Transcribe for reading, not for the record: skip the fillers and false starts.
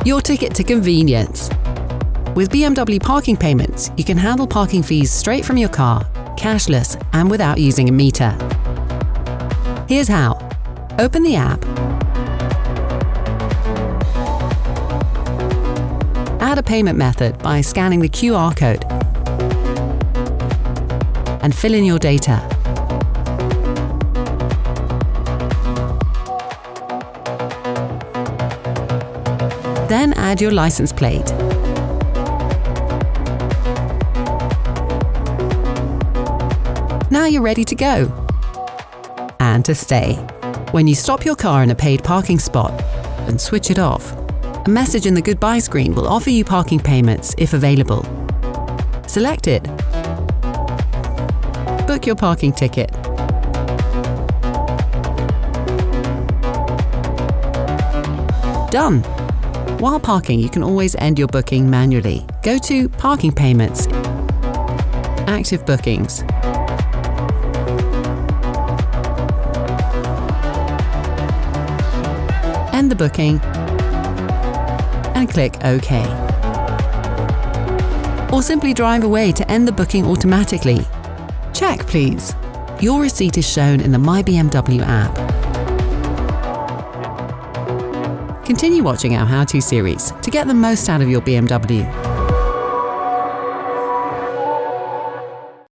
Your ticket to convenience. With BMW parking payments, you can handle parking fees straight from your car, cashless and without using a meter. Here's how. Open the app, add a payment method by scanning the QR code, and fill in your data. Then add your license plate. Now you're ready to go and to stay. When you stop your car in a paid parking spot and switch it off, a message in the goodbye screen will offer you parking payments if available. Select it. Book your parking ticket. Done! While parking, you can always end your booking manually. Go to Parking Payments, Active Bookings. End the booking and click OK. Or simply drive away to end the booking automatically. Check, please. Your receipt is shown in the My BMW app. Continue watching our how-to series to get the most out of your BMW.